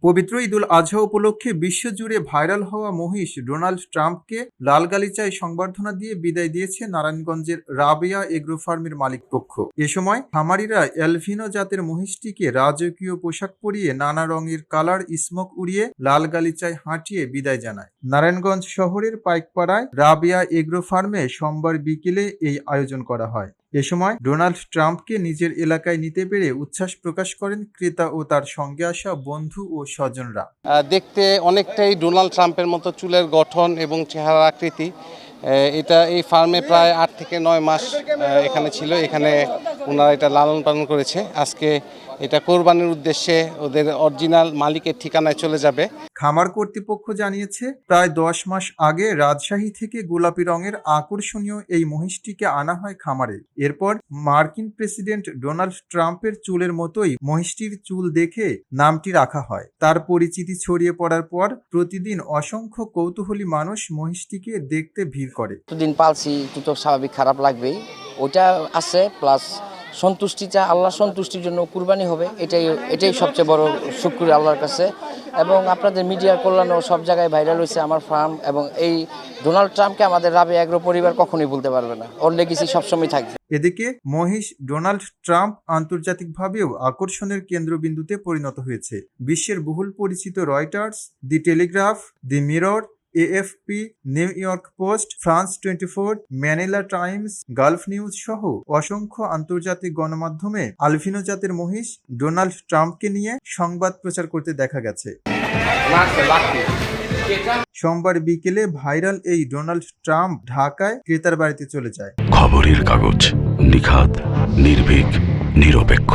পবিত্র ঈদুল আজহা উপলক্ষে বিশ্বজুড়ে ভাইরাল হওয়া মহিষ ডোনাল্ড ট্রাম্পকে লাল গালিচায় সংবর্ধনা দিয়ে বিদায় দিয়েছে নারায়ণগঞ্জের রাবেয়া এগ্রো ফার্মের মালিকপক্ষ। এ সময় খামারিরা অ্যালভিনো জাতের মহিষটিকে রাজকীয় পোশাক পরিয়ে নানা রঙের কালার স্মোক উড়িয়ে লাল গালিচায় হাঁটিয়ে বিদায় জানায়। নারায়ণগঞ্জ শহরের পাইকপাড়ায় রাবেয়া এগ্রো ফার্মে সোমবার বিকেলে এই আয়োজন করা হয়। এ সময় ডোনাল্ড ট্রাম্পকে নিজের এলাকায় নিতে পেরে উচ্ছ্বাস প্রকাশ করেন ক্রেতা ও তার সঙ্গে আসা বন্ধু ও স্বজনরা। দেখতে অনেকটাই ডোনাল্ড ট্রাম্পের মতো চুলের গঠন এবং চেহারা আকৃতি। এই ফার্মে প্রায় 8 থেকে 9 মাস এখানে ছিল। এখানে ওনারা এটা লালন পালন করেছে। আজকে এটা কোরবানির উদ্দেশ্যে ওদের অরিজিনাল মালিকের ঠিকানায় চলে যাবে। খামার কর্তৃপক্ষ জানিয়েছে, প্রায় 10 মাস আগে রাজশাহী থেকে গোলাপি রঙের আকর্ষণীয় এই মহিষটিকে আনা হয় খামারে। এরপর মার্কিন প্রেসিডেন্ট ডোনাল্ড ট্রাম্পের চুলের মতোই মহিষটির চুল দেখে নামটি রাখা হয়। তার পরিচিতি ছড়িয়ে পড়ার পর প্রতিদিন অসংখ্য কৌতূহলী মানুষ মহিষটিকে দেখতে ভিড় করে। দিন পালছি, একটু তো স্বাভাবিক খারাপ লাগবেই, ওটা আছে। প্লাস সন্তুষ্টিটা, আল্লাহ সন্তুষ্টির জন্য কুরবানি হবে, এটাই সবচেয়ে বড় শুকরিয়া আল্লাহর কাছে। এবং আপনাদের মিডিয়ার কল্যাণেও সব জায়গায় ভাইরাল হয়েছে আমার ফার্ম। এবং এই ডোনাল্ড ট্রাম্পকে আমাদের রাবেয়া এগ্রো পরিবার কখনোই ভুলতে পারবে না, ওর লেগেসি সবসময় থাকবে। এদিকে মহিষ ডোনাল্ড ট্রাম্প আন্তর্জাতিকভাবেও আকর্ষণের কেন্দ্রবিন্দুতে পরিণত হয়েছে। বিশ্বের বহুল পরিচিত Reuters, the Telegraph, the Mirror, AFP, New York Post, France 24, Manila Times, Gulf News সহ অসংখ্য আন্তর্জাতিক গণমাধ্যমে আলভিনো জাতের মহিষ ডোনাল্ড ট্রাম্পকে নিয়ে সংবাদ প্রচার করতে দেখা গেছে। সোমবার বিকেলে ভাইরাল এই ডোনাল্ড ট্রাম্প ঢাকায় ক্রেতার বাড়িতে চলে যায়। খবরের কাগজ, নিখাত, নির্ভীক, নিরপেক্ষ।